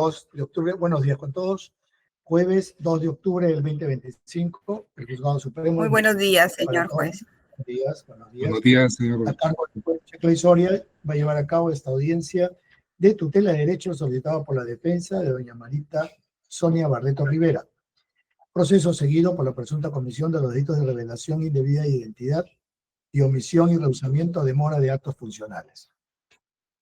2 de octubre. Buenos días con todos. Jueves 2 de octubre del 2025, el Juzgado Supremo. Muy buenos días, señor juez. Buenos días, buenos días. Buenos días, señor juez. A cargo del juez Checley Soria va a llevar a cabo esta audiencia de tutela de derechos solicitada por la defensa de doña Marita Sonia Barreto Rivera. Proceso seguido por la presunta comisión de los delitos de revelación indebida de identidad y omisión y rehusamiento de mora de actos funcionales.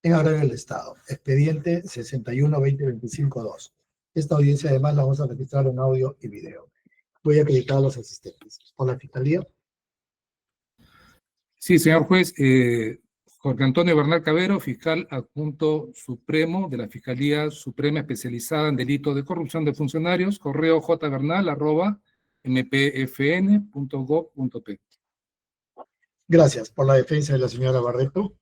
En agravio del Estado. Expediente 61-2025-2. Esta audiencia además la vamos a registrar en audio y video. Voy a acreditar a los asistentes. Por la Fiscalía. Sí, señor juez. Jorge Antonio Bernal Cabero, fiscal adjunto supremo de la Fiscalía Suprema especializada en delitos de corrupción de funcionarios, correo jbernal@mpfn.gov.p. Gracias. Por la defensa de la señora Barreto.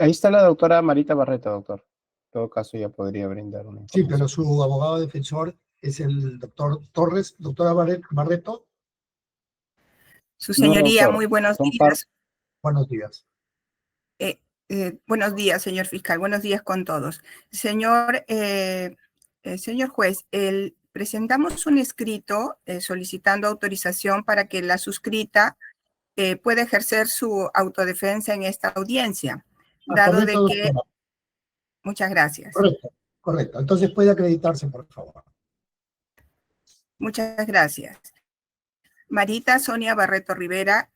Ahí está la doctora Marita Barreto, doctor. En todo caso, ya podría brindar una información. Sí, pero su abogado defensor es el doctor Torres. Doctora Barreto. Su señoría, No, muy buenos días. Buenos días. Buenos días, señor fiscal. Buenos días con todos. Señor juez, presentamos un escrito solicitando autorización para que la suscrita pueda ejercer su autodefensa en esta audiencia, dado Correcto, de que... doctora. Muchas gracias. Correcto. Entonces puede acreditarse, por favor. Muchas gracias. Marita Sonia Barreto Rivera,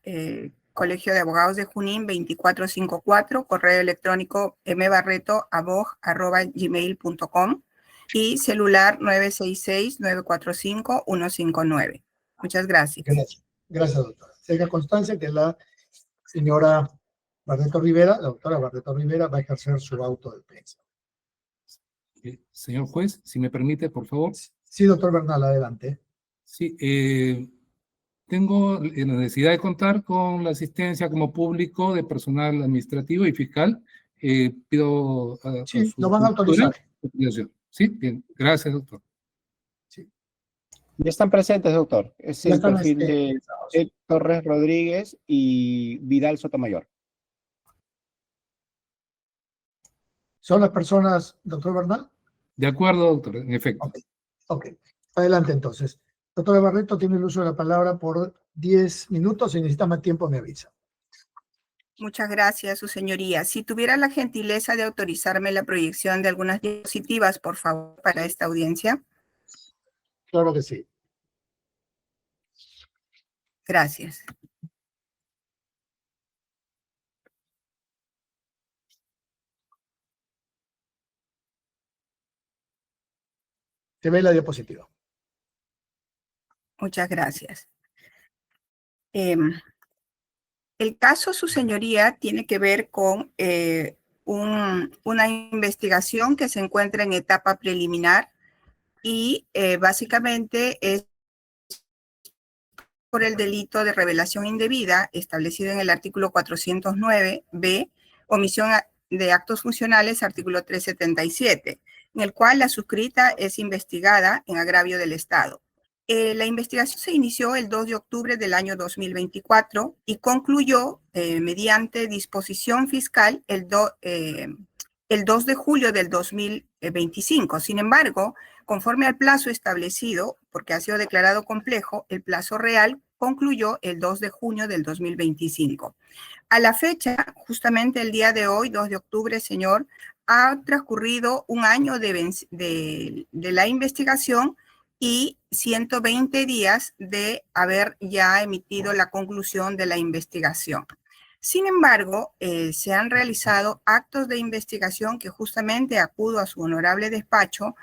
Colegio de Abogados de Junín, 2454, correo electrónico mbarreto@gmail.com y celular 966-945-159. Muchas gracias. Gracias, doctora. Tenga constancia que la señora Barreto Rivera, la doctora Barreto Rivera, va a ejercer su autodefensa. Señor juez, si me permite, por favor. Sí, doctor Bernal, adelante. Sí, tengo la necesidad de contar con la asistencia como público de personal administrativo y fiscal. Pido a Sí, su lo van a autorizar. Sí, bien, gracias, doctor. Sí. Ya están presentes, doctor. Es Ya el están perfil de Torres Rodríguez y Vidal Sotomayor. ¿Son las personas, doctor Bernal? De acuerdo, doctor, en efecto. Ok. Adelante, entonces. Doctora Barreto tiene el uso de la palabra por 10 minutos. Si necesita más tiempo, me avisa. Muchas gracias, su señoría. Si tuviera la gentileza de autorizarme la proyección de algunas diapositivas, por favor, para esta audiencia. Claro que sí. Gracias. Se ve la diapositiva. Muchas gracias. El caso, su señoría, tiene que ver con una investigación que se encuentra en etapa preliminar y básicamente es por el delito de revelación indebida establecido en el artículo 409b, omisión de actos funcionales, artículo 377, en el cual la suscrita es investigada en agravio del Estado. La investigación se inició el 2 de octubre del año 2024 y concluyó mediante disposición fiscal el 2 de julio del 2025. Sin embargo, conforme al plazo establecido, porque ha sido declarado complejo, el plazo real concluyó el 2 de junio del 2025. A la fecha, justamente el día de hoy, 2 de octubre, señor, ha transcurrido un año de la investigación y 120 días de haber ya emitido la conclusión de la investigación. Sin embargo, se han realizado actos de investigación que justamente acudo a su honorable despacho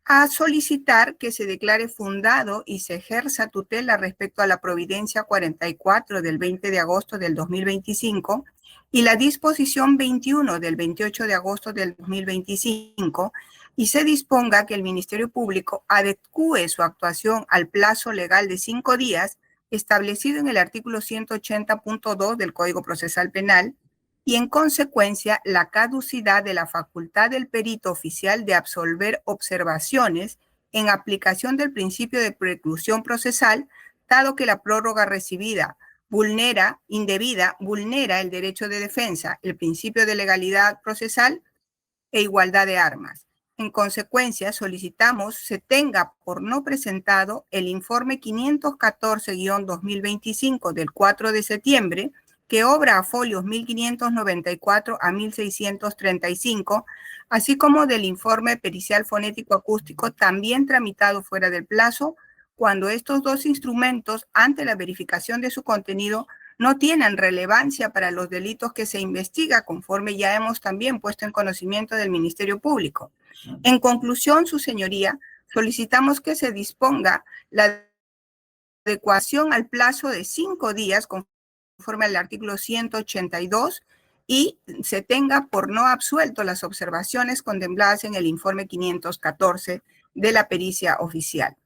a solicitar que se declare fundado y se ejerza tutela respecto a la Providencia 44 del 20 de agosto del 2025 y la disposición 21 del 28 de agosto del 2025 y se disponga que el Ministerio Público adecúe su actuación al plazo legal de 5 días establecido en el artículo 180.2 del Código Procesal Penal y en consecuencia la caducidad de la facultad del perito oficial de absolver observaciones en aplicación del principio de preclusión procesal, dado que la prórroga recibida indebida vulnera el derecho de defensa, el principio de legalidad procesal e igualdad de armas. En consecuencia, solicitamos se tenga por no presentado el informe 514-2025 del 4 de septiembre, que obra a folios 1594 a 1635, así como del informe pericial fonético acústico también tramitado fuera del plazo, cuando estos dos instrumentos, ante la verificación de su contenido, no tienen relevancia para los delitos que se investiga, conforme ya hemos también puesto en conocimiento del Ministerio Público. En conclusión, su señoría, solicitamos que se disponga la adecuación al plazo de 5 días, conforme al artículo 182, y se tenga por no absuelto las observaciones contempladas en el informe 514 de la pericia oficial.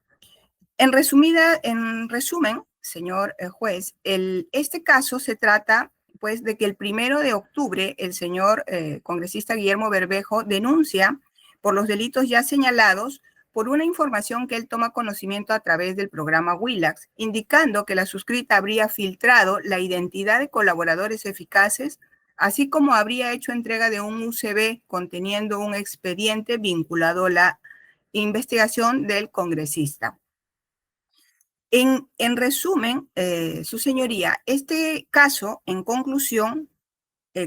En resumen, señor juez, este caso se trata pues de que el 1 de octubre el señor congresista Guillermo Bermejo denuncia por los delitos ya señalados por una información que él toma conocimiento a través del programa Willax, indicando que la suscrita habría filtrado la identidad de colaboradores eficaces, así como habría hecho entrega de un UCB conteniendo un expediente vinculado a la investigación del congresista. En resumen, su señoría, este caso, en conclusión,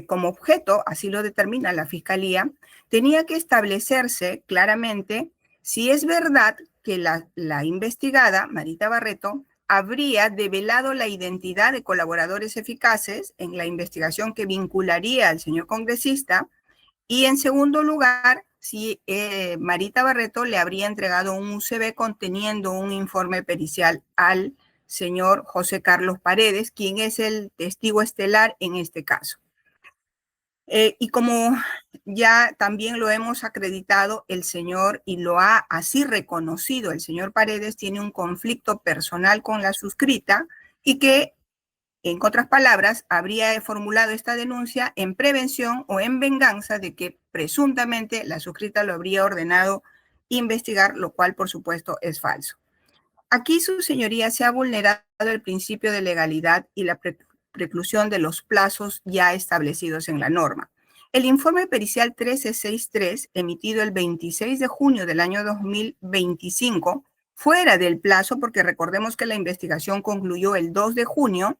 como objeto, así lo determina la Fiscalía, tenía que establecerse claramente si es verdad que la investigada, Marita Barreto, habría develado la identidad de colaboradores eficaces en la investigación que vincularía al señor congresista, y en segundo lugar, si Marita Barreto le habría entregado un UCB conteniendo un informe pericial al señor José Carlos Paredes, quien es el testigo estelar en este caso. Y como ya también lo hemos acreditado, el señor, y lo ha así reconocido, el señor Paredes tiene un conflicto personal con la suscrita y que, en otras palabras, habría formulado esta denuncia en prevención o en venganza de que presuntamente la suscrita lo habría ordenado investigar, lo cual, por supuesto, es falso. Aquí, su señoría, se ha vulnerado el principio de legalidad y la preclusión de los plazos ya establecidos en la norma. El informe pericial 1363, emitido el 26 de junio del año 2025, fuera del plazo, porque recordemos que la investigación concluyó el 2 de junio,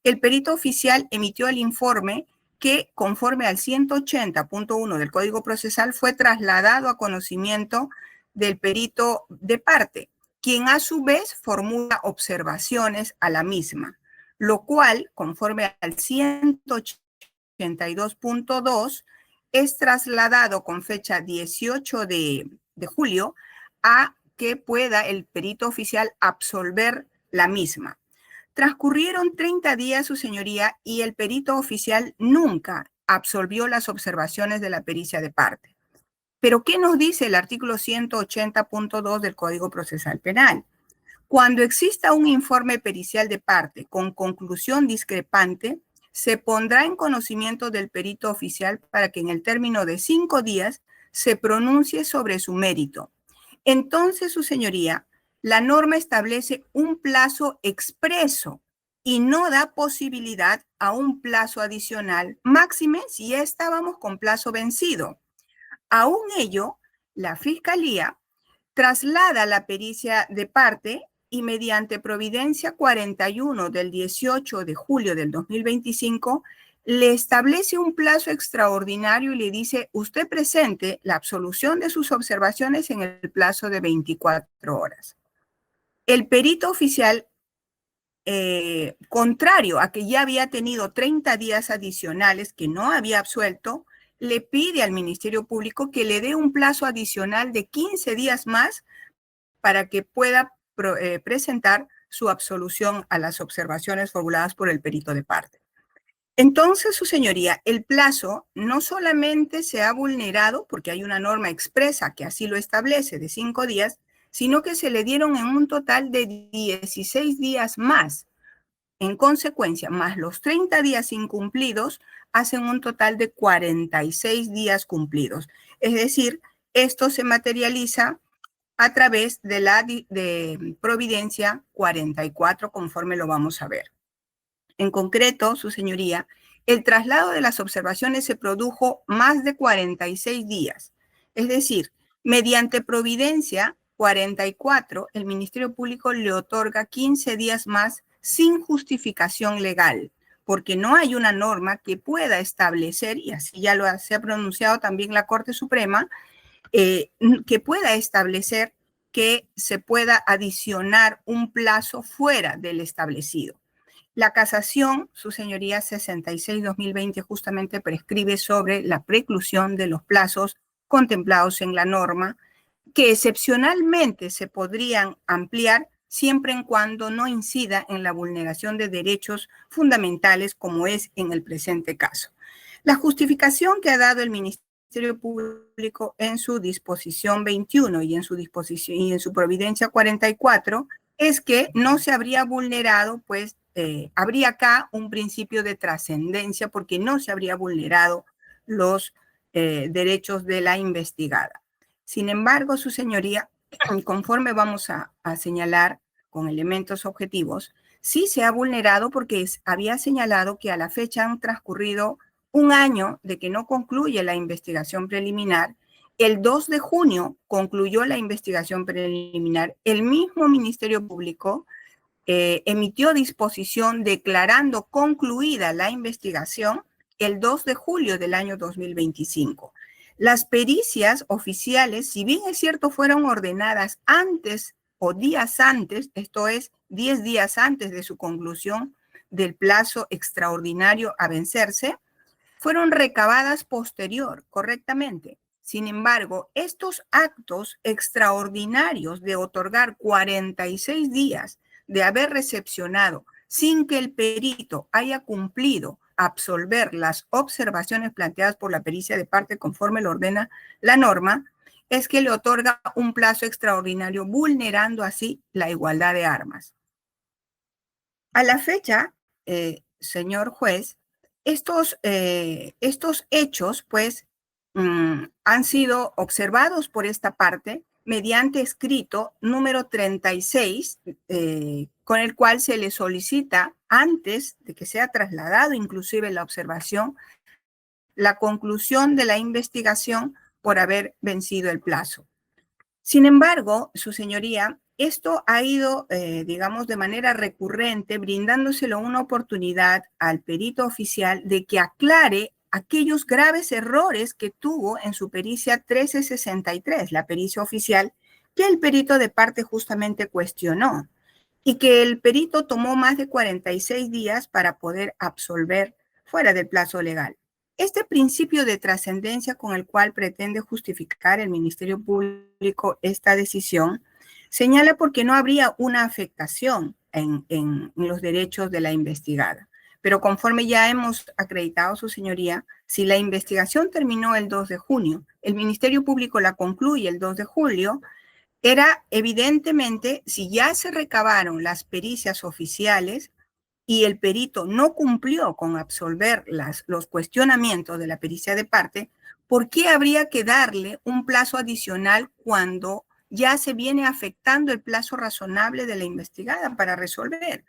el perito oficial emitió el informe que, conforme al 180.1 del Código Procesal, fue trasladado a conocimiento del perito de parte, quien a su vez formula observaciones a la misma, lo cual, conforme al 182.2, es trasladado con fecha 18 de julio a que pueda el perito oficial absolver la misma. Transcurrieron 30 días, su señoría, y el perito oficial nunca absolvió las observaciones de la pericia de parte. Pero, ¿qué nos dice el artículo 180.2 del Código Procesal Penal? Cuando exista un informe pericial de parte con conclusión discrepante, se pondrá en conocimiento del perito oficial para que en el término de 5 días se pronuncie sobre su mérito. Entonces, su señoría, la norma establece un plazo expreso y no da posibilidad a un plazo adicional, máxime si ya estábamos con plazo vencido. Aún ello, la Fiscalía traslada la pericia de parte y mediante providencia 41 del 18 de julio del 2025, le establece un plazo extraordinario y le dice, usted presente la absolución de sus observaciones en el plazo de 24 horas. El perito oficial, contrario a que ya había tenido 30 días adicionales que no había absuelto, le pide al Ministerio Público que le dé un plazo adicional de 15 días más para que pueda presentar su absolución a las observaciones formuladas por el perito de parte. Entonces, su señoría, el plazo no solamente se ha vulnerado porque hay una norma expresa que así lo establece de 5 días, sino que se le dieron en un total de 16 días más. En consecuencia, más los 30 días incumplidos, hacen un total de 46 días cumplidos. Es decir, esto se materializa a través de la de Providencia 44, conforme lo vamos a ver. En concreto, su señoría, el traslado de las observaciones se produjo más de 46 días. Es decir, mediante Providencia 44, el Ministerio Público le otorga 15 días más sin justificación legal, porque no hay una norma que pueda establecer, y así ya se ha pronunciado también la Corte Suprema, que pueda establecer que se pueda adicionar un plazo fuera del establecido. La casación, su señoría 66-2020, justamente prescribe sobre la preclusión de los plazos contemplados en la norma, que excepcionalmente se podrían ampliar siempre en cuando no incida en la vulneración de derechos fundamentales, como es en el presente caso. La justificación que ha dado el Ministerio Público en su disposición 21 y en su Providencia 44 es que no se habría vulnerado, pues, habría acá un principio de trascendencia porque no se habría vulnerado los derechos de la investigada. Sin embargo, su señoría, conforme vamos a señalar con elementos objetivos, sí se ha vulnerado porque había señalado que a la fecha han transcurrido un año de que no concluye la investigación preliminar. El 2 de junio concluyó la investigación preliminar. El mismo Ministerio Público emitió disposición declarando concluida la investigación el 2 de julio del año 2025. Las pericias oficiales, si bien es cierto, fueron ordenadas antes o días antes, esto es, 10 días antes de su conclusión del plazo extraordinario a vencerse, fueron recabadas posterior, correctamente. Sin embargo, estos actos extraordinarios de otorgar 46 días de haber recepcionado sin que el perito haya cumplido absolver las observaciones planteadas por la pericia de parte conforme lo ordena la norma, es que le otorga un plazo extraordinario, vulnerando así la igualdad de armas. A la fecha, señor juez, estos hechos, pues, han sido observados por esta parte mediante escrito número 36, con el cual se le solicita, antes de que sea trasladado inclusive la observación, la conclusión de la investigación por haber vencido el plazo. Sin embargo, su señoría, esto ha ido, digamos, de manera recurrente, brindándoselo una oportunidad al perito oficial de que aclare aquellos graves errores que tuvo en su pericia 1363, la pericia oficial, que el perito de parte justamente cuestionó y que el perito tomó más de 46 días para poder absolver fuera del plazo legal. Este principio de trascendencia con el cual pretende justificar el Ministerio Público esta decisión señala porque no habría una afectación en los derechos de la investigada. Pero conforme ya hemos acreditado, su señoría, si la investigación terminó el 2 de junio, el Ministerio Público la concluye el 2 de julio, era evidentemente, si ya se recabaron las pericias oficiales y el perito no cumplió con absolver los cuestionamientos de la pericia de parte, ¿por qué habría que darle un plazo adicional cuando ya se viene afectando el plazo razonable de la investigada para resolver?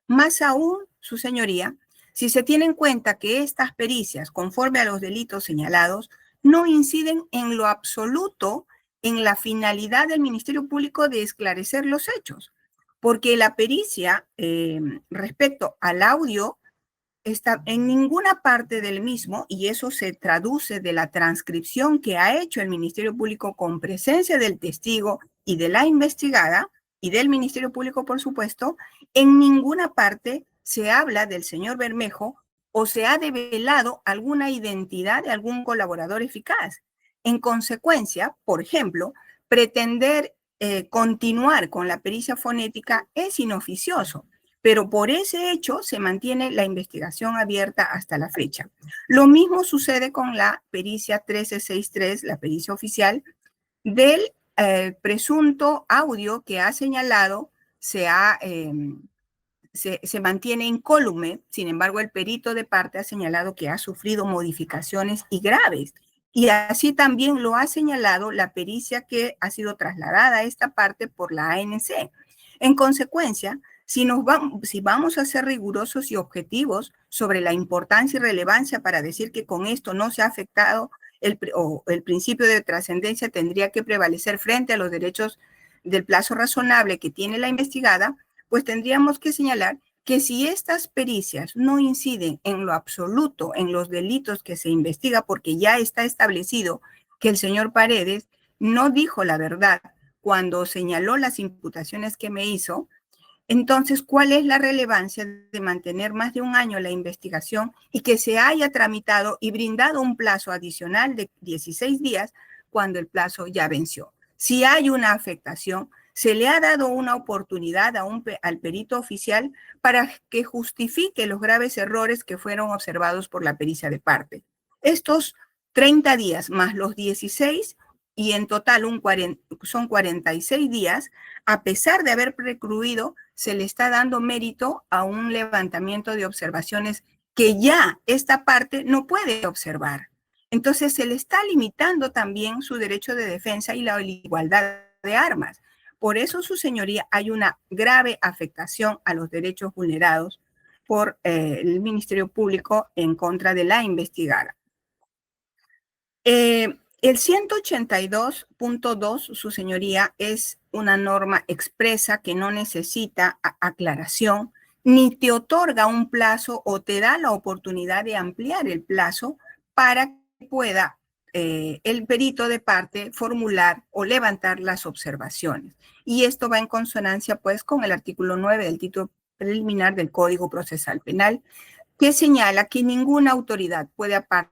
Más aún, su señoría, si se tiene en cuenta que estas pericias, conforme a los delitos señalados, no inciden en lo absoluto en la finalidad del Ministerio Público de esclarecer los hechos, porque la pericia respecto al audio está en ninguna parte del mismo, y eso se traduce de la transcripción que ha hecho el Ministerio Público con presencia del testigo y de la investigada, y del Ministerio Público, por supuesto, en ninguna parte se habla del señor Bermejo o se ha develado alguna identidad de algún colaborador eficaz. En consecuencia, por ejemplo, pretender continuar con la pericia fonética es inoficioso, pero por ese hecho se mantiene la investigación abierta hasta la fecha. Lo mismo sucede con la pericia 1363, la pericia oficial, del presunto audio que ha señalado se ha se mantiene incólume. Sin embargo, el perito de parte ha señalado que ha sufrido modificaciones y graves. Y así también lo ha señalado la pericia que ha sido trasladada a esta parte por la ANC. En consecuencia, si vamos a ser rigurosos y objetivos sobre la importancia y relevancia para decir que con esto no se ha afectado el principio de trascendencia tendría que prevalecer frente a los derechos del plazo razonable que tiene la investigada, pues tendríamos que señalar que si estas pericias no inciden en lo absoluto en los delitos que se investiga, porque ya está establecido que el señor Paredes no dijo la verdad cuando señaló las imputaciones que me hizo, entonces, ¿cuál es la relevancia de mantener más de un año la investigación y que se haya tramitado y brindado un plazo adicional de 16 días cuando el plazo ya venció? Si hay una afectación, se le ha dado una oportunidad al perito oficial para que justifique los graves errores que fueron observados por la pericia de parte. Estos 30 días más los 16 y en total son 46 días, a pesar de haber precluido, se le está dando mérito a un levantamiento de observaciones que ya esta parte no puede observar. Entonces se le está limitando también su derecho de defensa y la igualdad de armas. Por eso, su señoría, hay una grave afectación a los derechos vulnerados por el Ministerio Público en contra de la investigada. El 182.2, su señoría, es una norma expresa que no necesita aclaración, ni te otorga un plazo o te da la oportunidad de ampliar el plazo para que pueda el perito de parte formular o levantar las observaciones. Y esto va en consonancia, pues, con el artículo 9 del título preliminar del Código Procesal Penal, que señala que ninguna autoridad puede apartar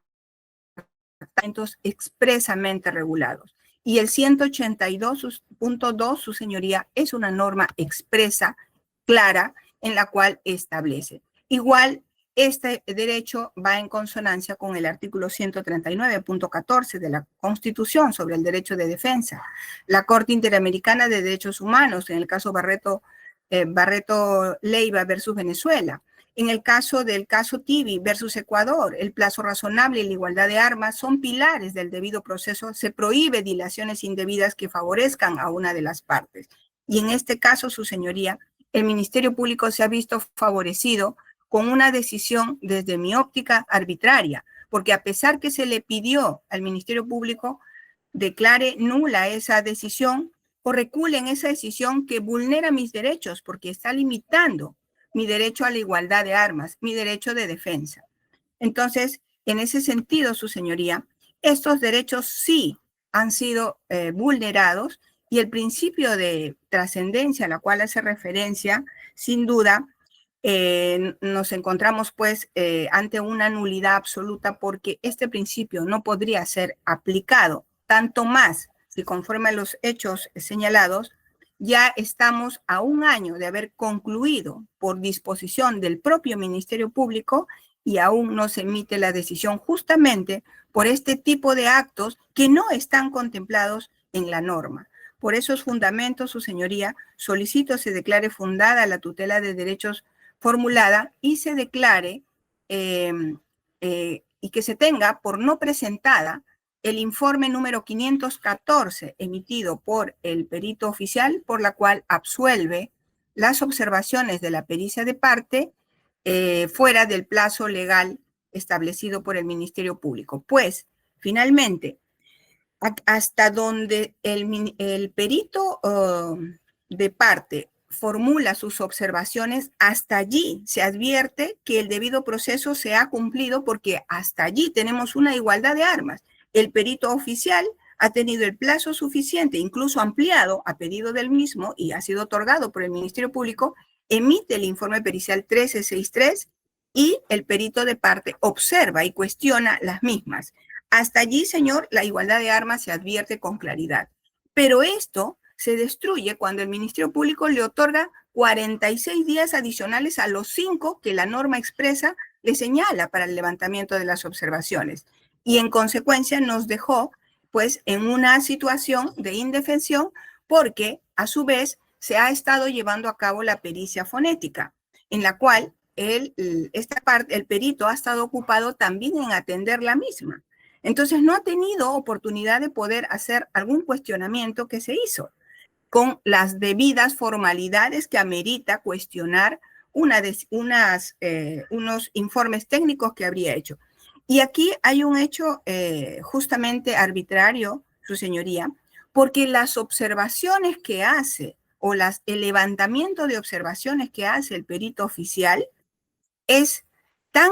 expresamente regulados. Y el 182.2, su señoría, es una norma expresa, clara, en la cual establece. Igual, este derecho va en consonancia con el artículo 139.14 de la Constitución sobre el derecho de defensa. La Corte Interamericana de Derechos Humanos, en el caso Barreto Leiva versus Venezuela. En el caso del caso Tibi versus Ecuador, el plazo razonable y la igualdad de armas son pilares del debido proceso. Se prohíbe dilaciones indebidas que favorezcan a una de las partes. Y en este caso, su señoría, el Ministerio Público se ha visto favorecido con una decisión, desde mi óptica, arbitraria, porque a pesar que se le pidió al Ministerio Público declare nula esa decisión o recule en esa decisión que vulnera mis derechos porque está limitando mi derecho a la igualdad de armas, mi derecho de defensa. Entonces, en ese sentido, su señoría, estos derechos sí han sido vulnerados y el principio de trascendencia a la cual hace referencia, sin duda, nos encontramos pues ante una nulidad absoluta porque este principio no podría ser aplicado, tanto más si conforme a los hechos señalados, ya estamos a un año de haber concluido por disposición del propio Ministerio Público y aún no se emite la decisión justamente por este tipo de actos que no están contemplados en la norma. Por esos fundamentos, su señoría, solicito se declare fundada la tutela de derechos formulada y se declare y que se tenga por no presentada el informe número 514 emitido por el perito oficial, por la cual absuelve las observaciones de la pericia de parte fuera del plazo legal establecido por el Ministerio Público. Pues, finalmente, hasta donde el perito de parte formula sus observaciones, hasta allí se advierte que el debido proceso se ha cumplido porque hasta allí tenemos una igualdad de armas. El perito oficial ha tenido el plazo suficiente, incluso ampliado a pedido del mismo y ha sido otorgado por el Ministerio Público, emite el informe pericial 1363 y el perito de parte observa y cuestiona las mismas. Hasta allí, señor, la igualdad de armas se advierte con claridad. Pero esto se destruye cuando el Ministerio Público le otorga 46 días adicionales a los 5 que la norma expresa le señala para el levantamiento de las observaciones. Y en consecuencia nos dejó pues en una situación de indefensión porque a su vez se ha estado llevando a cabo la pericia fonética. en la cual esta parte, el perito ha estado ocupado también en atender la misma. Entonces no ha tenido oportunidad de poder hacer algún cuestionamiento que se hizo con las debidas formalidades que amerita cuestionar unos informes técnicos que habría hecho. Y aquí hay un hecho justamente arbitrario, su señoría, porque las observaciones que hace o el levantamiento de observaciones que hace el perito oficial es tan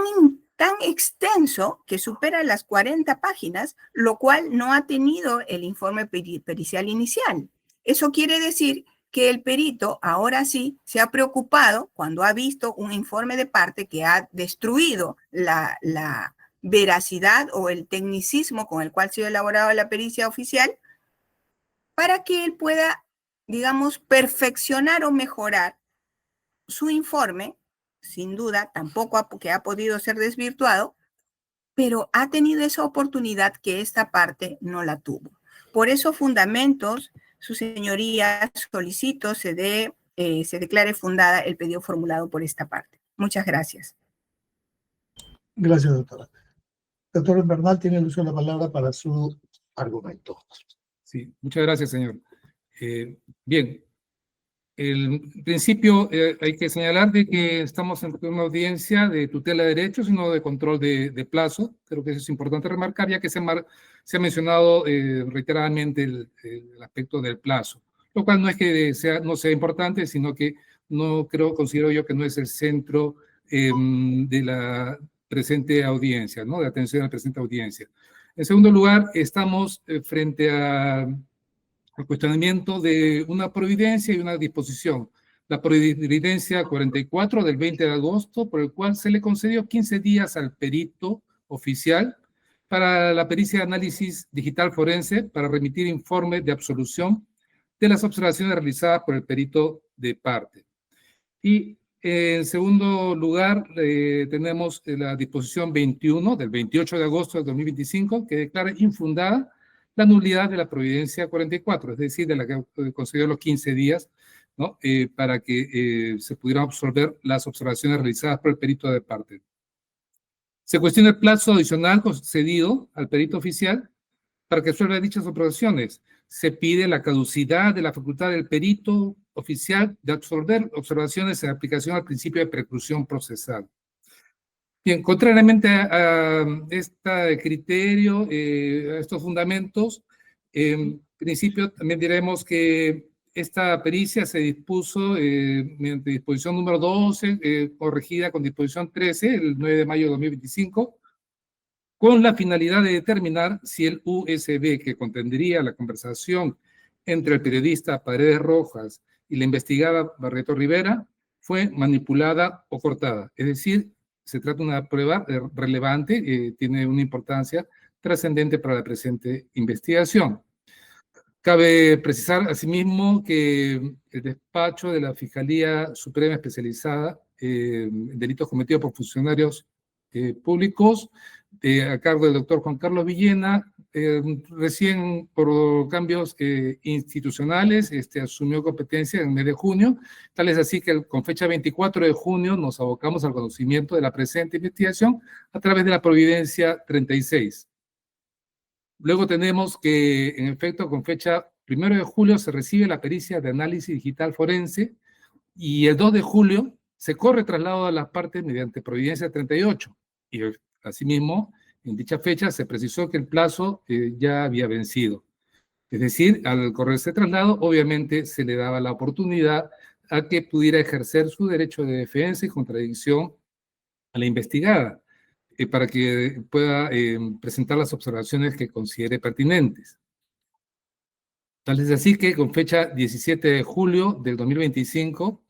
extenso que supera las 40 páginas, lo cual no ha tenido el informe pericial inicial. Eso quiere decir que el perito ahora sí se ha preocupado cuando ha visto un informe de parte que ha destruido la veracidad o el tecnicismo con el cual se ha elaborado la pericia oficial, para que él pueda, digamos, perfeccionar o mejorar su informe. Sin duda, tampoco que ha podido ser desvirtuado, pero ha tenido esa oportunidad que esta parte no la tuvo. Por esos fundamentos, su señoría, solicito se declare fundada el pedido formulado por esta parte. Muchas gracias. Gracias, doctora. Doctor Bernal tiene el uso de la palabra para su argumento. Sí, muchas gracias, señor. Bien, en principio hay que señalar de que estamos en una audiencia de tutela de derechos y no de control de plazo. Creo que eso es importante remarcar, ya que se ha mencionado reiteradamente el aspecto del plazo, lo cual no es que no sea importante, sino que considero yo que no es el centro de la presente audiencia, ¿no? De atención a la presente audiencia. En segundo lugar, estamos frente al cuestionamiento de una providencia y una disposición. La providencia 44 del 20 de agosto, por el cual se le concedió 15 días al perito oficial para la pericia de análisis digital forense para remitir informe de absolución de las observaciones realizadas por el perito de parte. Y en segundo lugar, tenemos la disposición 21 del 28 de agosto del 2025 que declara infundada la nulidad de la providencia 44, es decir, de la que concedió los 15 días, ¿no? Para que se pudieran absolver las observaciones realizadas por el perito de parte. Se cuestiona el plazo adicional concedido al perito oficial para que absuelva dichas observaciones. Se pide la caducidad de la facultad del perito oficial de absolver observaciones en aplicación al principio de preclusión procesal. Bien, contrariamente a este criterio, a estos fundamentos, en principio también diremos que esta pericia se dispuso mediante disposición número 12, corregida con disposición 13, el 9 de mayo de 2025, con la finalidad de determinar si el USB que contendría la conversación entre el periodista Paredes Rojas y la investigada Barreto Rivera fue manipulada o cortada. Es decir, se trata de una prueba relevante, tiene una importancia trascendente para la presente investigación. Cabe precisar asimismo que el despacho de la Fiscalía Suprema Especializada en delitos cometidos por funcionarios públicos, a cargo del doctor Juan Carlos Villena, recién por cambios institucionales asumió competencia en el mes de junio, tal es así que con fecha 24 de junio nos abocamos al conocimiento de la presente investigación a través de la Providencia 36. Luego tenemos que, en efecto, con fecha 1 de julio se recibe la pericia de análisis digital forense y el 2 de julio se corre traslado a las partes mediante Providencia 38. Y asimismo, en dicha fecha se precisó que el plazo ya había vencido. Es decir, al correrse traslado, obviamente se le daba la oportunidad a que pudiera ejercer su derecho de defensa y contradicción a la investigada, para que pueda presentar las observaciones que considere pertinentes. Tal es así que con fecha 17 de julio del 2025,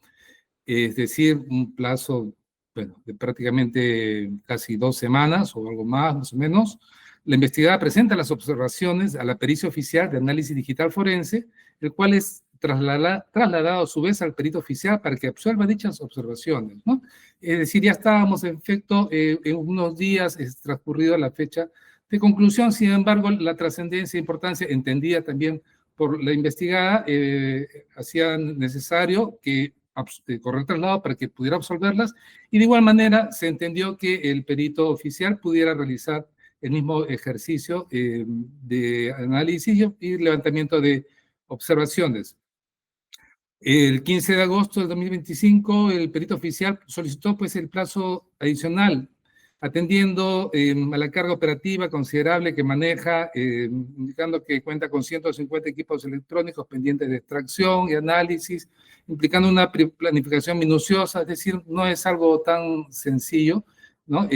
es decir, un plazo de prácticamente casi 2 semanas o algo más o menos, la investigada presenta las observaciones a la pericia oficial de análisis digital forense, el cual es trasladado a su vez al perito oficial para que absuelva dichas observaciones, ¿no? Es decir, ya estábamos en efecto en unos días transcurrido la fecha de conclusión. Sin embargo, la trascendencia e importancia entendida también por la investigada hacía necesario que correr traslado para que pudiera absolverlas, y de igual manera se entendió que el perito oficial pudiera realizar el mismo ejercicio de análisis y levantamiento de observaciones. El 15 de agosto de 2025, el perito oficial solicitó pues, el plazo adicional, atendiendo a la carga operativa considerable que maneja, indicando que cuenta con 150 equipos electrónicos pendientes de extracción y análisis, implicando una planificación minuciosa, es decir, no es algo tan sencillo, ¿no?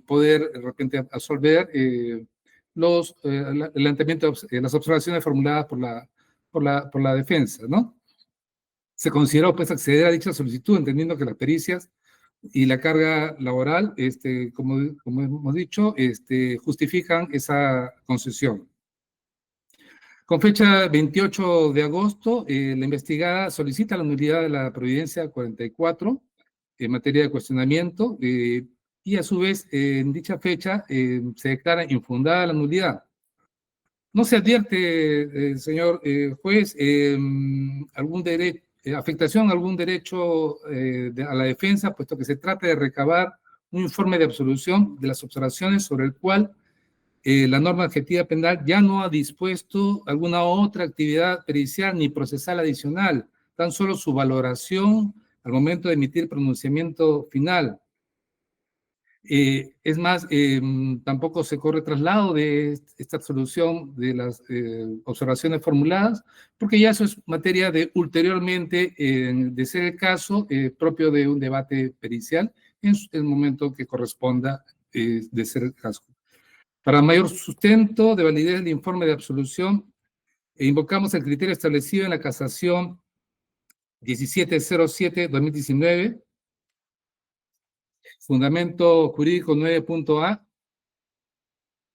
Poder de repente absolver el planteamiento, las observaciones formuladas por la defensa, ¿no? Se consideró pues acceder a dicha solicitud, entendiendo que las pericias y la carga laboral, como hemos dicho, justifican esa concesión. Con fecha 28 de agosto, la investigada solicita la nulidad de la Providencia 44 en materia de cuestionamiento y a su vez en dicha fecha se declara infundada la nulidad. No se advierte, señor juez, afectación a algún derecho a la defensa, puesto que se trata de recabar un informe de absolución de las observaciones sobre el cual la norma adjetiva penal ya no ha dispuesto alguna otra actividad pericial ni procesal adicional, tan solo su valoración al momento de emitir pronunciamiento final. Es más, tampoco se corre traslado de esta absolución de las observaciones formuladas, porque ya eso es materia de ulteriormente, de ser el caso propio de un debate pericial en el momento que corresponda de ser el caso. Para mayor sustento de validez del informe de absolución, invocamos el criterio establecido en la casación 1707-2019, Fundamento Jurídico 9.a,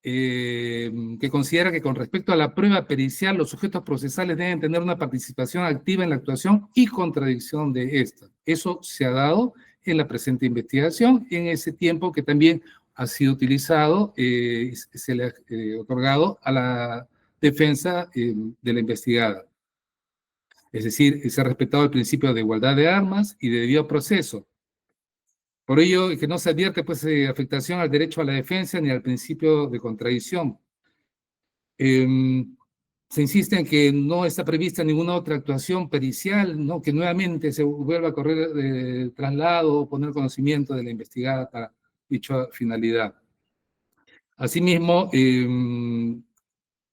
que considera que con respecto a la prueba pericial, los sujetos procesales deben tener una participación activa en la actuación y contradicción de esta. Eso se ha dado en la presente investigación, en ese tiempo que también ha sido utilizado, se le ha otorgado a la defensa de la investigada. Es decir, se ha respetado el principio de igualdad de armas y de debido proceso. Por ello, que no se advierte pues, afectación al derecho a la defensa ni al principio de contradicción. Se insiste en que no está prevista ninguna otra actuación pericial, ¿no? Que nuevamente se vuelva a correr traslado o poner conocimiento de la investigada para dicha finalidad. Asimismo,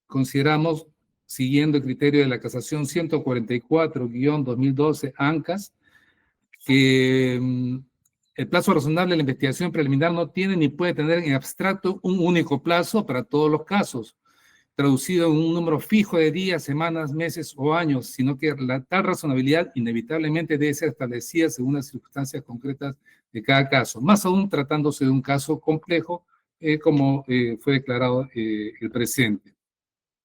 consideramos, siguiendo el criterio de la casación 144-2012 ANCAS, que el plazo razonable de la investigación preliminar no tiene ni puede tener en abstracto un único plazo para todos los casos, traducido en un número fijo de días, semanas, meses o años, sino que tal razonabilidad inevitablemente debe ser establecida según las circunstancias concretas de cada caso, más aún tratándose de un caso complejo, como fue declarado el presente.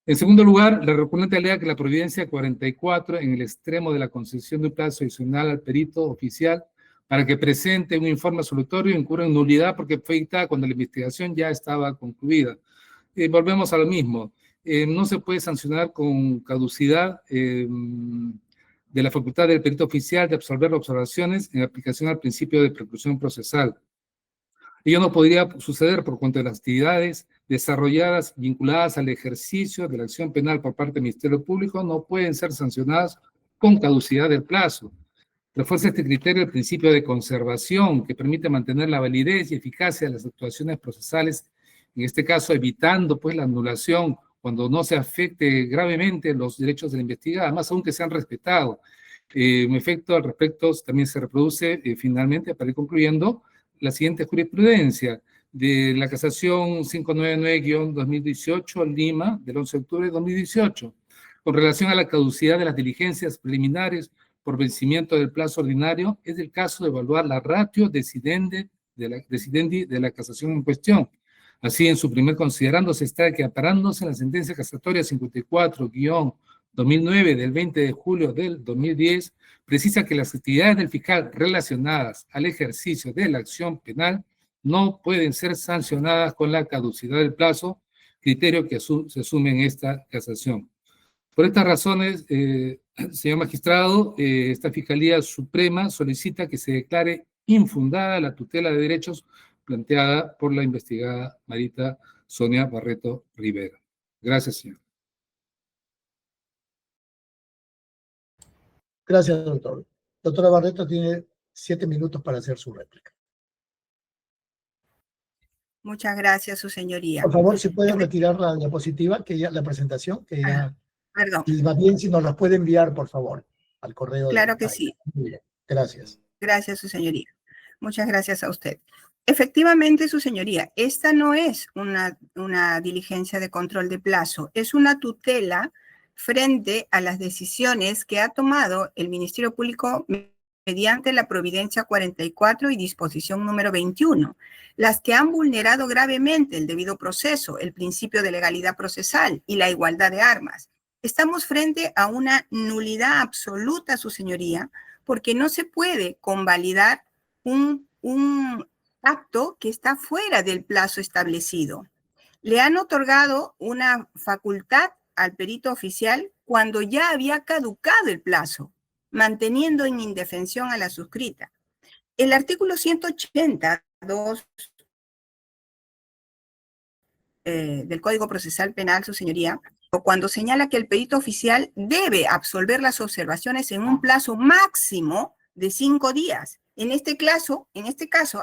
En segundo lugar, la recurrente alega que la Providencia 44, en el extremo de la concesión de un plazo adicional al perito oficial para que presente un informe absolutorio, incurre en nulidad porque fue dictada cuando la investigación ya estaba concluida. Volvemos a lo mismo. No se puede sancionar con caducidad de la facultad del perito oficial de absolver las observaciones en aplicación al principio de preclusión procesal. Ello no podría suceder por cuanto de las actividades desarrolladas vinculadas al ejercicio de la acción penal por parte del Ministerio Público no pueden ser sancionadas con caducidad del plazo. Refuerza este criterio el principio de conservación que permite mantener la validez y eficacia de las actuaciones procesales, en este caso evitando pues la anulación cuando no se afecte gravemente los derechos de la investigada, más aún que sean respetados. En efecto, al respecto también se reproduce finalmente, para ir concluyendo, la siguiente jurisprudencia de la casación 599-2018 Lima del 11 de octubre de 2018 con relación a la caducidad de las diligencias preliminares por vencimiento del plazo ordinario, es el caso de evaluar la ratio decidendi de la casación en cuestión. Así, en su primer considerando se está que amparándose en la sentencia casatoria 54-2009 del 20 de julio del 2010, precisa que las actividades del fiscal relacionadas al ejercicio de la acción penal no pueden ser sancionadas con la caducidad del plazo, criterio que se asume en esta casación. Por estas razones, Señor magistrado, esta Fiscalía Suprema solicita que se declare infundada la tutela de derechos planteada por la investigada Marita Sonia Barreto Rivera. Gracias, señor. Gracias, doctor. Doctora Barreto tiene 7 minutos para hacer su réplica. Muchas gracias, su señoría. Por favor, si puede retirar la diapositiva, la presentación, que ya... Perdón. Y más bien, si nos las puede enviar, por favor, al correo. Claro que sí. Muy bien, gracias. Gracias, su señoría. Muchas gracias a usted. Efectivamente, su señoría, esta no es una diligencia de control de plazo, es una tutela frente a las decisiones que ha tomado el Ministerio Público mediante la Providencia 44 y disposición número 21, las que han vulnerado gravemente el debido proceso, el principio de legalidad procesal y la igualdad de armas. Estamos frente a una nulidad absoluta, su señoría, porque no se puede convalidar un acto que está fuera del plazo establecido. Le han otorgado una facultad al perito oficial cuando ya había caducado el plazo, manteniendo en indefensión a la suscrita. El artículo 182 del Código Procesal Penal, su señoría, cuando señala que el perito oficial debe absolver las observaciones en un plazo máximo de 5 días. En este caso,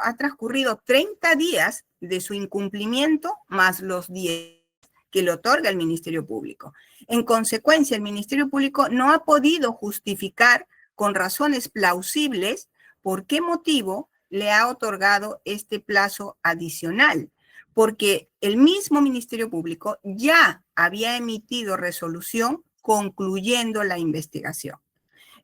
ha transcurrido 30 días de su incumplimiento más los 10 que le otorga el Ministerio Público. En consecuencia, el Ministerio Público no ha podido justificar con razones plausibles por qué motivo le ha otorgado este plazo adicional, porque el mismo Ministerio Público ya había emitido resolución concluyendo la investigación.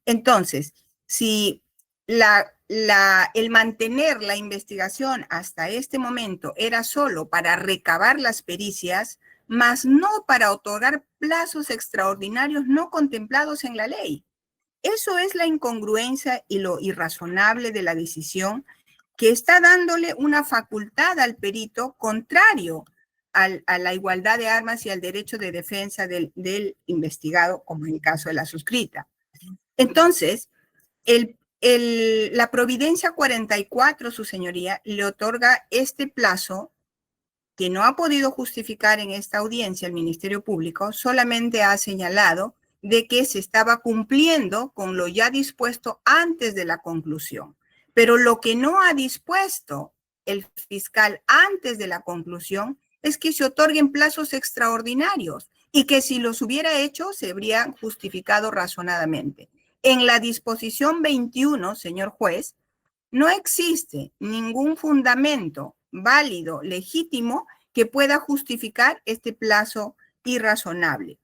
Entonces, si el mantener la investigación hasta este momento era solo para recabar las pericias, mas no para otorgar plazos extraordinarios no contemplados en la ley. Eso es la incongruencia y lo irrazonable de la decisión, que está dándole una facultad al perito contrario a la igualdad de armas y al derecho de defensa del investigado, como en el caso de la suscrita. Entonces, la Providencia 44, su señoría, le otorga este plazo que no ha podido justificar en esta audiencia el Ministerio Público, solamente ha señalado de que se estaba cumpliendo con lo ya dispuesto antes de la conclusión. Pero lo que no ha dispuesto el fiscal antes de la conclusión es que se otorguen plazos extraordinarios y que si los hubiera hecho se habrían justificado razonadamente. En la disposición 21, señor juez, no existe ningún fundamento válido, legítimo, que pueda justificar este plazo irrazonable.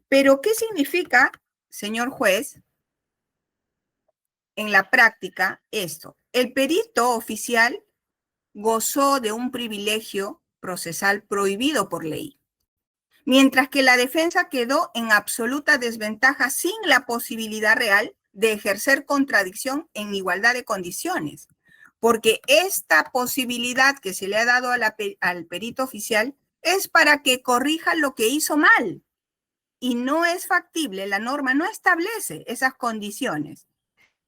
Pero, ¿qué significa, señor juez, en la práctica esto? El perito oficial gozó de un privilegio procesal prohibido por ley, mientras que la defensa quedó en absoluta desventaja sin la posibilidad real de ejercer contradicción en igualdad de condiciones, porque esta posibilidad que se le ha dado al perito oficial es para que corrija lo que hizo mal, y no es factible, la norma no establece esas condiciones.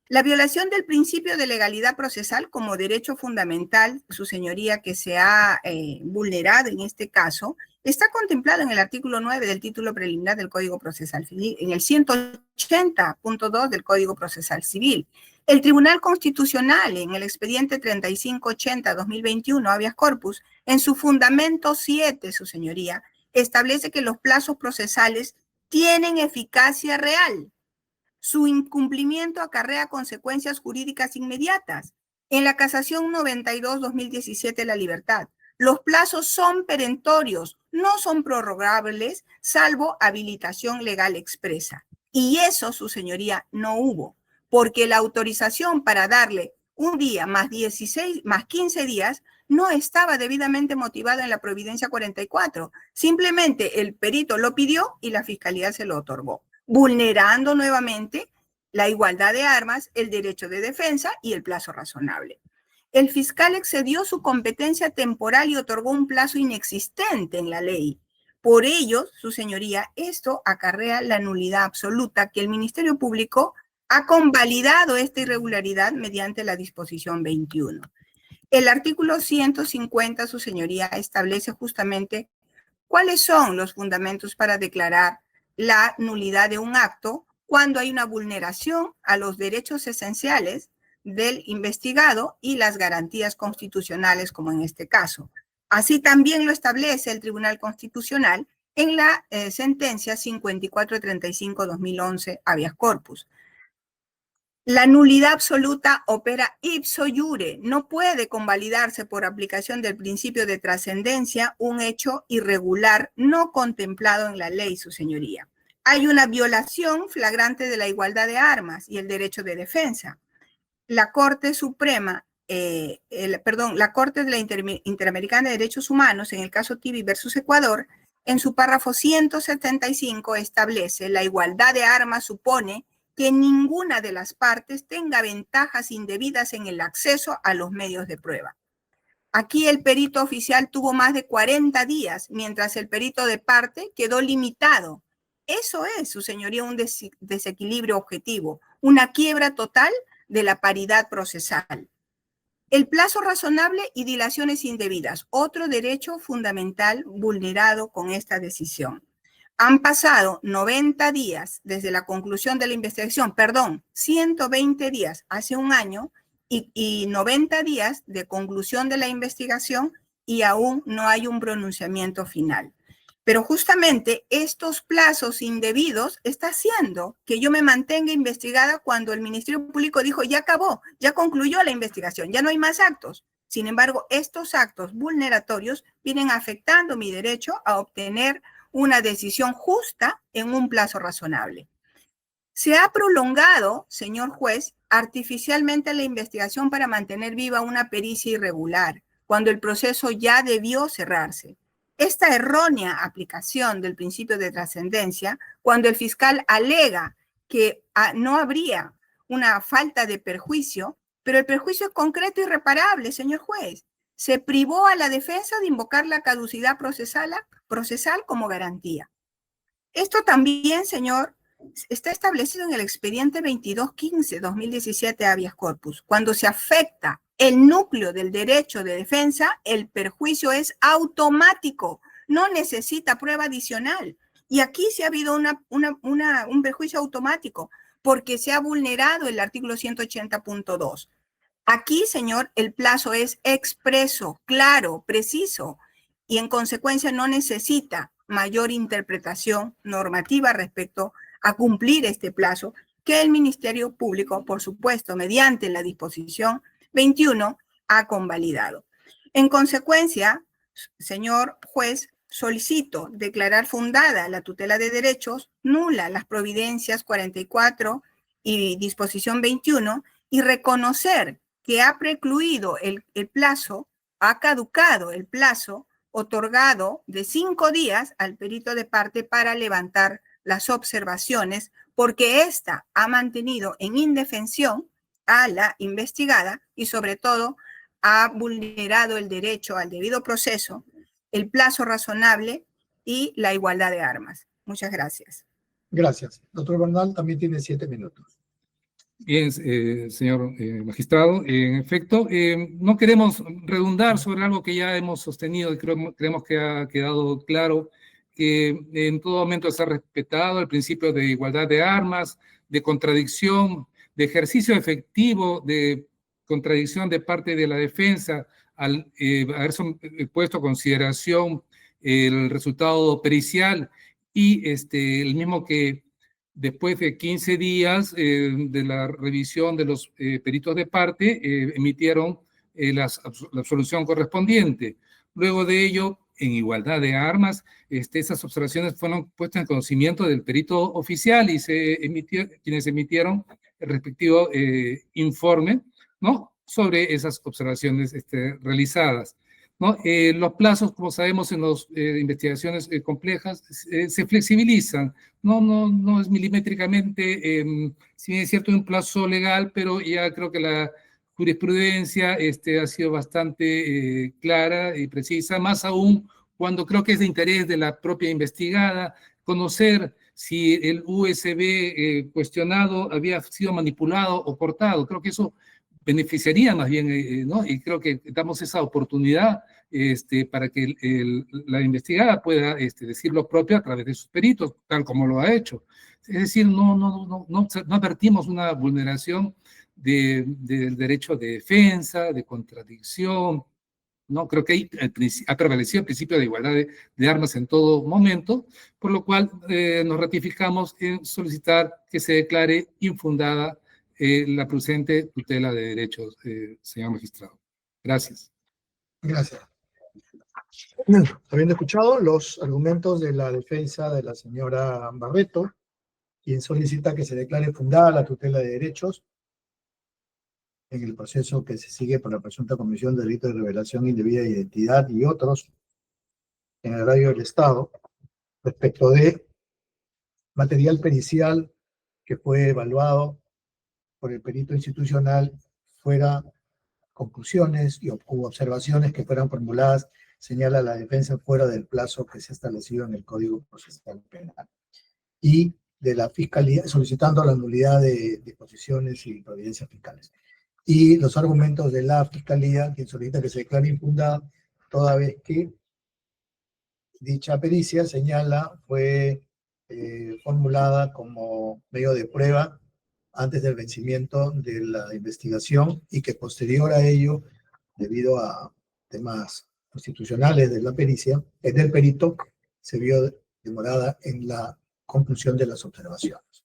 La violación del principio de legalidad procesal como derecho fundamental, su señoría, que se ha vulnerado en este caso, está contemplado en el artículo 9 del título preliminar del Código Procesal Civil, en el 180.2 del Código Procesal Civil. El Tribunal Constitucional, en el expediente 3580-2021, habeas corpus, en su fundamento 7, su señoría, establece que los plazos procesales tienen eficacia real. Su incumplimiento acarrea consecuencias jurídicas inmediatas. En la casación 92-2017, la libertad, los plazos son perentorios, no son prorrogables, salvo habilitación legal expresa. Y eso, su señoría, no hubo, porque la autorización para darle un día más 15 días no estaba debidamente motivada en la Providencia 44. Simplemente el perito lo pidió y la Fiscalía se lo otorgó, vulnerando nuevamente la igualdad de armas, el derecho de defensa y el plazo razonable. El fiscal excedió su competencia temporal y otorgó un plazo inexistente en la ley, Por ello, su señoría, esto acarrea la nulidad absoluta que el Ministerio Público ha convalidado esta irregularidad mediante la disposición 21. El artículo 150, su señoría, establece justamente cuáles son los fundamentos para declarar la nulidad de un acto cuando hay una vulneración a los derechos esenciales del investigado y las garantías constitucionales, como en este caso. Así también lo establece el Tribunal Constitucional en la sentencia 5435-2011 habeas corpus. La nulidad absoluta opera ipso iure, no puede convalidarse por aplicación del principio de trascendencia un hecho irregular no contemplado en la ley, su señoría. Hay una violación flagrante de la igualdad de armas y el derecho de defensa. La Corte Suprema, la Corte de la Interamericana de Derechos Humanos, en el caso Tibi versus Ecuador, en su párrafo 175 establece: la igualdad de armas supone que ninguna de las partes tenga ventajas indebidas en el acceso a los medios de prueba. Aquí el perito oficial tuvo más de 40 días, mientras el perito de parte quedó limitado. Eso es, su señoría, un desequilibrio objetivo, una quiebra total de la paridad procesal. El plazo razonable y dilaciones indebidas, otro derecho fundamental vulnerado con esta decisión. Han pasado 90 días desde la conclusión de la investigación, 120 días, hace un año, y 90 días de conclusión de la investigación y aún no hay un pronunciamiento final. Pero justamente estos plazos indebidos está haciendo que yo me mantenga investigada cuando el Ministerio Público dijo: ya acabó, ya concluyó la investigación, ya no hay más actos. Sin embargo, estos actos vulneratorios vienen afectando mi derecho a obtener una decisión justa en un plazo razonable. Se ha prolongado, señor juez, artificialmente la investigación para mantener viva una pericia irregular, cuando el proceso ya debió cerrarse. Esta errónea aplicación del principio de trascendencia, cuando el fiscal alega que no habría una falta de perjuicio, pero el perjuicio es concreto y irreparable, señor juez. Se privó a la defensa de invocar la caducidad procesal como garantía. Esto también, señor, está establecido en el expediente 2215-2017 habeas corpus. Cuando se afecta el núcleo del derecho de defensa, el perjuicio es automático, no necesita prueba adicional. Y aquí sí ha habido un perjuicio automático porque se ha vulnerado el artículo 180.2. Aquí, señor, el plazo es expreso, claro, preciso, y en consecuencia no necesita mayor interpretación normativa respecto a cumplir este plazo que el Ministerio Público, por supuesto, mediante la disposición 21, ha convalidado. En consecuencia, señor juez, solicito declarar fundada la tutela de derechos, nula las providencias 44 y disposición 21, y reconocer que ha precluido el plazo, ha caducado el plazo otorgado de 5 días al perito de parte para levantar las observaciones, porque ésta ha mantenido en indefensión a la investigada y sobre todo ha vulnerado el derecho al debido proceso, el plazo razonable y la igualdad de armas. Muchas gracias. Gracias. Doctor Bernal también tiene 7 minutos. Bien, señor magistrado, en efecto, no queremos redundar sobre algo que ya hemos sostenido y creemos que ha quedado claro, que en todo momento se ha respetado el principio de igualdad de armas, de contradicción, de ejercicio efectivo de contradicción de parte de la defensa al haber puesto a consideración el resultado pericial y el mismo que después de 15 días de la revisión de los peritos de parte, emitieron la absolución correspondiente. Luego de ello, en igualdad de armas, esas observaciones fueron puestas en conocimiento del perito oficial y quienes emitieron el respectivo informe, ¿no?, sobre esas observaciones realizadas, ¿no? Los plazos, como sabemos, en las investigaciones complejas se flexibilizan, no es milimétricamente, si bien es cierto, un plazo legal, pero ya creo que la jurisprudencia ha sido bastante clara y precisa, más aún cuando creo que es de interés de la propia investigada conocer si el USB cuestionado había sido manipulado o cortado. Creo que eso beneficiaría más bien, ¿no? Y creo que damos esa oportunidad para que la investigada pueda decir lo propio a través de sus peritos, tal como lo ha hecho. Es decir, no advertimos una vulneración del derecho de defensa, de contradicción, ¿no? Creo que ha prevalecido el principio de igualdad de armas en todo momento, por lo cual nos ratificamos en solicitar que se declare infundada la presente tutela de derechos, señor magistrado. Gracias. Gracias. Bien, habiendo escuchado los argumentos de la defensa de la señora Barreto, quien solicita que se declare fundada la tutela de derechos en el proceso que se sigue por la presunta comisión de delito de revelación indebida de identidad y otros en el radio del Estado, respecto de material pericial que fue evaluado por el perito institucional, fuera conclusiones y observaciones que fueran formuladas, señala la defensa, fuera del plazo que se ha establecido en el Código Procesal Penal. Y de la Fiscalía, solicitando la nulidad de disposiciones y providencias fiscales. Y los argumentos de la Fiscalía, quien solicita que se declare infundada, toda vez que dicha pericia, señala, fue formulada como medio de prueba antes del vencimiento de la investigación y que posterior a ello, debido a temas constitucionales de la pericia, del perito, se vio demorada en la conclusión de las observaciones.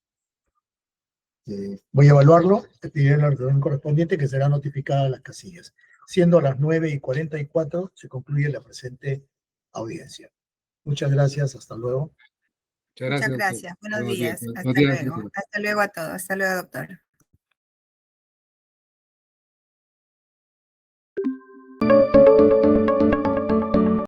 Voy a evaluarlo, te pediré la resolución correspondiente que será notificada a las casillas. Siendo las 9:44, se concluye la presente audiencia. Muchas gracias, hasta luego. Muchas gracias. Buenos días. Hasta Buenos días. luego. Hasta luego a todos. Hasta luego, doctor.